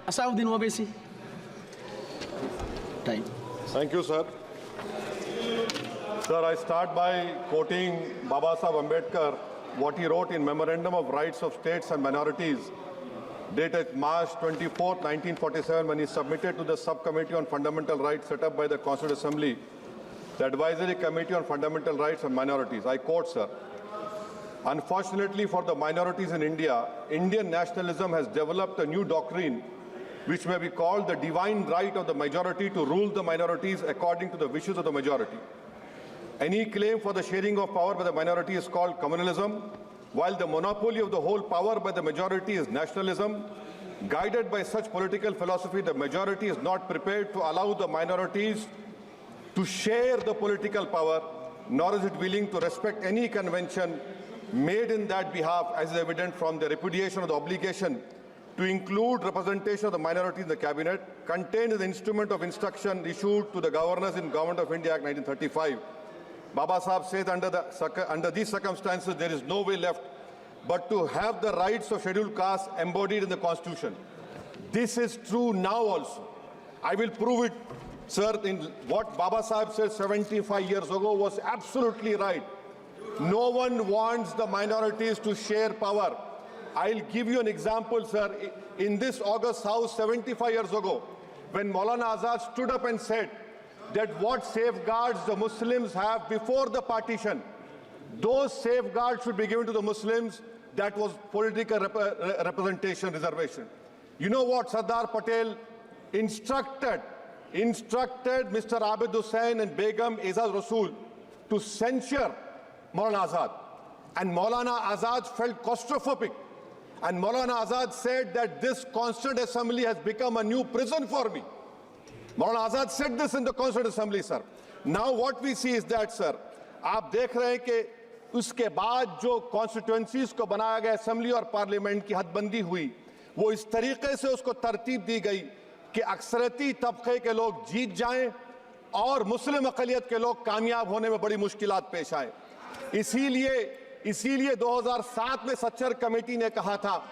Asauddin Owaisi. Time. Thank you, sir. Sir, I start by quoting Baba Saheb Ambedkar, what he wrote in Memorandum of Rights of States and Minorities, dated March 24, 1947, when he submitted to the Subcommittee on Fundamental Rights set up by the Constituent Assembly, the Advisory Committee on Fundamental Rights and Minorities. I quote, sir, "Unfortunately for the minorities in India, Indian nationalism has developed a new doctrine which may be called the divine right of the majority to rule the minorities according to the wishes of the majority. Any claim for the sharing of power by the minority is called communalism, while the monopoly of the whole power by the majority is nationalism. Guided by such political philosophy, the majority is not prepared to allow the minorities to share the political power, nor is it willing to respect any convention made in that behalf, as is evident from the repudiation of the obligation to include representation of the minority in the cabinet, contained in the instrument of instruction issued to the governors in Government of India Act 1935. Baba Saheb says under these circumstances, there is no way left but to have the rights of scheduled castes embodied in the Constitution. This is true now also. I will prove it, sir, in what Baba Saheb said 75 years ago was absolutely right. No one wants the minorities to share power. I'll give you an example, sir. In this August House 75 years ago, when Maulana Azad stood up and said that what safeguards the Muslims have before the partition, those safeguards should be given to the Muslims, that was political representation reservation. You know what Sardar Patel instructed Mr. Abid Hussain and Begum Ezaz Rasool to censure Maulana Azad. And Maulana Azad felt claustrophobic. And Maulana Azad said that this Constituent Assembly has become a new prison for me. Maulana Azad said this in the Constituent Assembly, sir. Now what we see is that, sir, आप देख रहे हैं कि उसके बाद जो constituencies को बनाया गया असेंबली और पार्लियामेंट की हदबंदी हुई, वो इस तरीके से उसको तरतीब दी गई कि अक्सरती तबके के लोग जीत जाएं और मुस्लिम अक़लियत के लोग कामयाब होने में बड़ी मुश्किलात पेश आए। इसीलिए 2007 में सच्चर कमेटी ने कहा था,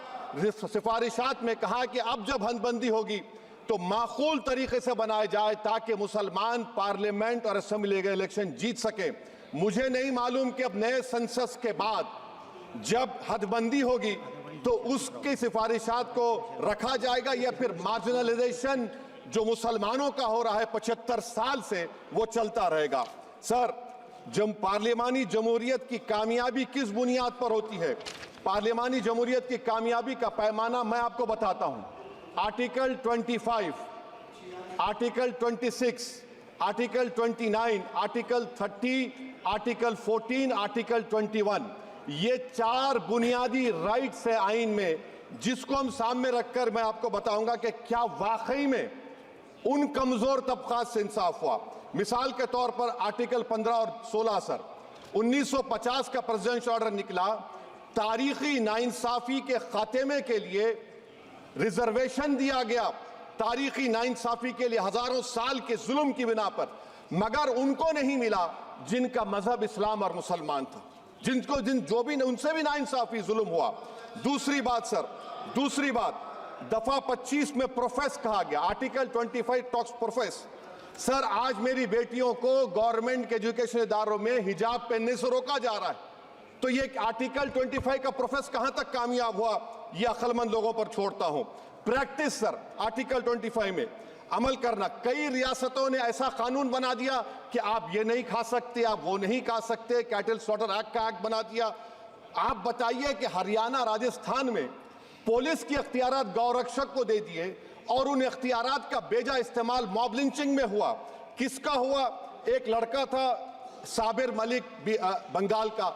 सिफारिशात में कहा कि अब जब हदबंदी होगी तो माकूल तरीके से बनाया जाए ताकि मुसलमान पार्लियामेंट और असेंबली इलेक्शन जीत सके। मुझे नहीं मालूम कि अब नए सेंसस के बाद जब हदबंदी होगी तो उसकी सिफारिशात को रखा जाएगा या फिर मार्जिनलाइजेशन जो मुसलमानों का हो रहा है 75 साल से वो चलता रहेगा। सर, जब पार्लियामानी जमहूरियत की कामयाबी किस बुनियाद पर होती है? पार्लियामानी जमहूरियत की कामयाबी का पैमाना मैं आपको बताता हूं। Article 25, article 26, article 29, article 30, article 14, article 21, ये 4 बुनियादी राइट्स है आइन में, जिसको हम सामने रखकर मैं आपको बताऊंगा कि क्या वाकई में उन कमजोर तबकात से इंसाफ हुआ। मिसाल के तौर पर आर्टिकल 15 और 16, सर, 1950 का प्रेसिडेंशियल ऑर्डर निकला, तारीखी नाइंसाफी के खात्मे के लिए रिजर्वेशन दिया गया, तारीखी नाइंसाफी के लिए हजारों साल के जुल्म की बिना पर, मगर उनको नहीं मिला जिनका मजहब इस्लाम और मुसलमान था, उनसे भी नाइंसाफी जुल्म हुआ। दूसरी बात, सर, दूसरी बात, दफा 25 में प्रोफेस कहा गया, आर्टिकल 25 टॉक्स प्रोफेस। सर, आज मेरी बेटियों को गवर्नमेंट के एजुकेशन इदारों में हिजाब पहनने से रोका जा रहा है, तो ये आर्टिकल 25 का प्रोफेस कहां तक कामयाब हुआ, ये अक्लमंद लोगों पर छोड़ता हूं। प्रैक्टिस, सर, आर्टिकल 25 में अमल करना। कई रियासतों ने ऐसा कानून बना दिया कि आप ये नहीं खा सकते, आप वो नहीं खा सकते, कैटल स्लॉटर एक्ट का एक्ट बना दिया। आप बताइए कि हरियाणा, राजस्थान में पुलिस की अख्तियारात गौरक्षक को दे दिए और उन अख्तियारात का बेजा इस्तेमाल मॉब लिंचिंग में हुआ। किसका हुआ? एक लड़का था साबिर मलिक बंगाल का,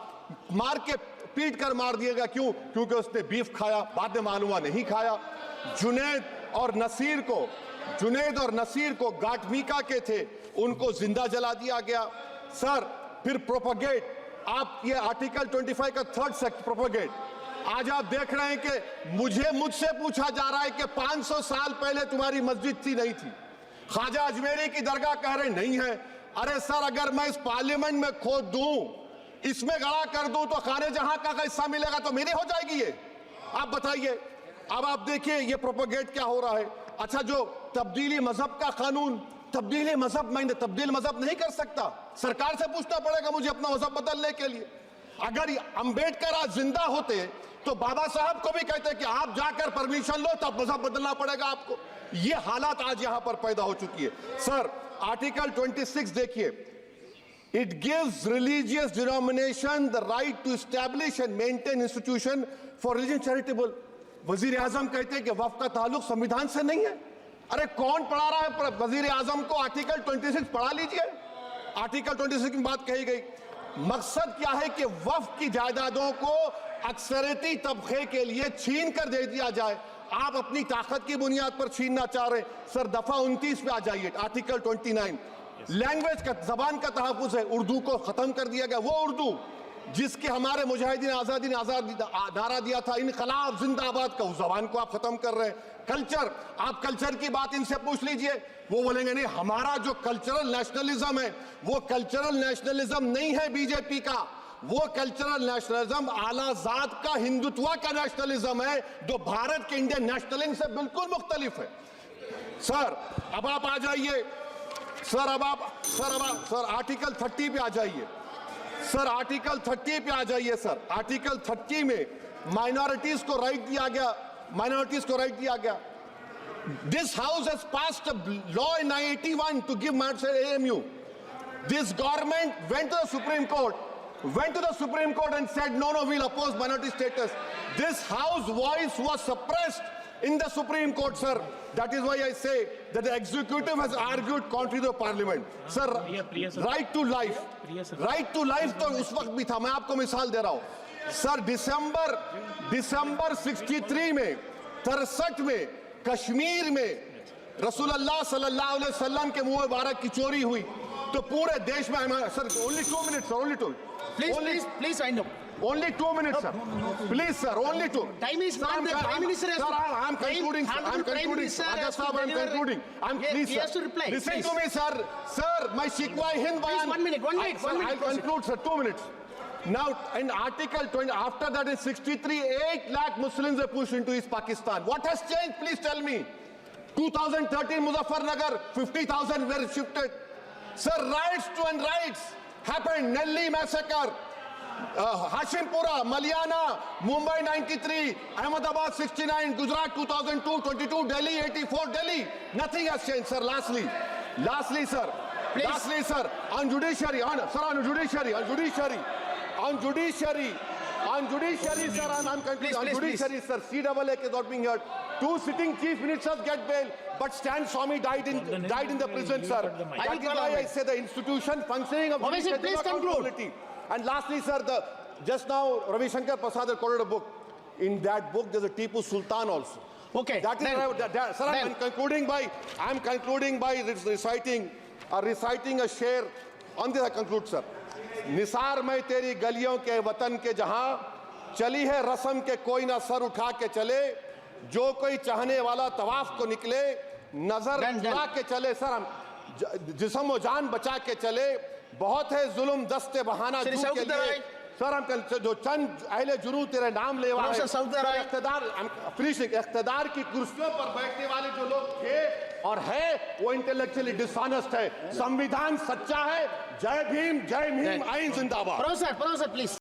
मार के पीट कर मार दिया गया। क्यों? क्योंकि उसने बीफ खाया, बाद में मालूम हुआ नहीं खाया। जुनैद और नसीर को गाटमीका के थे, उनको जिंदा जला दिया गया। सर, फिर प्रोपगेट, आप ये आर्टिकल 25 का 3rd सेक्शन प्रोपगेट, आज आप देख रहे हैं कि मुझसे पूछा जा रहा है कि 500 साल पहले तुम्हारी मस्जिद थी, नहीं थी। ख्वाजा अजमेरी की दरगाह कह रहे नहीं है। अरे सर, अगर मैं इस पार्लियामेंट में खोद दूं, इसमें गड़ा कर दूं, तो खाने जहां का हिस्सा मिलेगा तो मेरी हो जाएगी ये। आप बताइए। अब आप देखिए ये प्रोपेगेट क्या हो रहा है। अच्छा, जो तब्दीली मजहब का कानून, तब्दीली मजहब, मैं तब्दील मजहब नहीं कर सकता, सरकार से पूछना पड़ेगा मुझे अपना मजहब बदलने के लिए। अगर अंबेडकर आज जिंदा होते तो बाबा साहब को भी कहते कि आप जाकर परमिशन लो, तब मजहब बदलना पड़ेगा आपको। ये हालात आज यहां पर पैदा हो चुकी है। सर, आर्टिकल 26 देखिए, it gives religious denomination the right to establish and maintain institution for religion charitable. वजीर आजम कहते हैं कि वक्फ का ताल्लुक संविधान से नहीं है। अरे कौन पढ़ा रहा है वजीर आजम को? आर्टिकल 26 पढ़ा लीजिए। आर्टिकल 26 की बात कही गई। मकसद क्या है कि वक्फ की जायदादों को अक्सरियती तबके के लिए छीन कर दे दिया जाए। आप अपनी ताकत की बुनियाद पर छीनना चाह रहे हैं। सर, दफा 29 पे आ जाइए, आर्टिकल 29। लैंग्वेज का, जबान का तहफ्फुज़ है। उर्दू को खत्म कर दिया गया। वो उर्दू जिसके हमारे मुजाहिदीन आजादी ने नारा दिया था, इनकलाब जिंदाबाद का, उस जबान को आप खत्म कर रहे हैं। कल्चर, आप कल्चर की बात इनसे पूछ लीजिए, वो बोलेंगे नहीं, हमारा जो कल्चरल नेशनलिज्म है वो कल्चरल नेशनलिज्म नहीं है बीजेपी का। वो कल्चरल नेशनलिज्म आला जात का, हिंदुत्व का नेशनलिज्म है, जो भारत के इंडियन नेशनलिज्म से बिल्कुल मुख्तलिफ है। सर, अब आप आ जाइए। सर, आर्टिकल 30 पे आ जाइए। सर, आर्टिकल 30 पे आ जाइए। सर, आर्टिकल 30 में माइनॉरिटीज को राइट दिया गया। This house has passed a law in 1981 to give AMU. This government went to the Supreme Court and said, no, we'll oppose minority status. This house voice was suppressed in the Supreme Court, sir. That is why I say that the executive has argued contrary to the parliament. Sir, right to life. Right to life तो उस वक्त भी था। मैं आपको मिसाल दे रहा हूँ। सर, दिसंबर 63 में, 63 में कश्मीर में रसूलुल्लाह सल्लल्लाहु अलैहि वसल्लम के मुंह मुबारक की चोरी हुई तो पूरे देश में, sir, only 2 minutes, sir, only 2. Please wind up. Only 2 minutes, sir. Please, sir, only 2. Time is not the Prime Minister has to. Sir, I'm concluding, sir. I'm concluding. Ajaz Sahab, I'm concluding. Please, he has to reply. Listen to me, sir. Sir, my Shikwa Hind Bayan. 1 minute. I'll conclude, sir. 2 minutes. Now, in Article 20, after that in 63, 8 lakh Muslims were pushed into East Pakistan. What has changed? Please tell me. 2013, Muzaffarnagar, 50,000 were shifted. Sir, riots to unrights happened. Nelli massacre, Hashimpura, Maliana, Mumbai 93, Ahmedabad 69, Gujarat 2002, 22, Delhi 84, Delhi. Nothing has changed, sir. Lastly, sir. Please. Lastly, sir, on judiciary, sir, on judiciary, sir, I'm concluding. On judiciary, sir, CAA is not being heard. 2 sitting chief ministers get bail, but Stan Swamy died in the prison, sir. That is why I say the institution functioning of judiciary please is not conclude. accountability. And lastly, sir, just now Ravi Shankar Prasad has quoted a book. In that book, there's a Tipu Sultan also. Okay. That is sir, I'm concluding by reciting a share. On this I conclude, sir. Nisar में तेरी गलियों के वतन के जहां चली है रस्म के कोई ना सर उठा के चले, जो कोई चाहने वाला तवाफ को निकले नजर उठा के चले। सर, हम जिस्म व जान बचा के चले, बहुत है जुल्म दस्ते बहाना के लिए। सर, हम जो चंद अहले जुनू तेरे नाम ले वाले इख्तिदार की कुर्सियों पर बैठने वाले जो लोग थे और है वो इंटेलेक्चुअली डिसऑनेस्ट है। संविधान सच्चा है। जय भीम, आइन जिंदाबाद। Professor, please.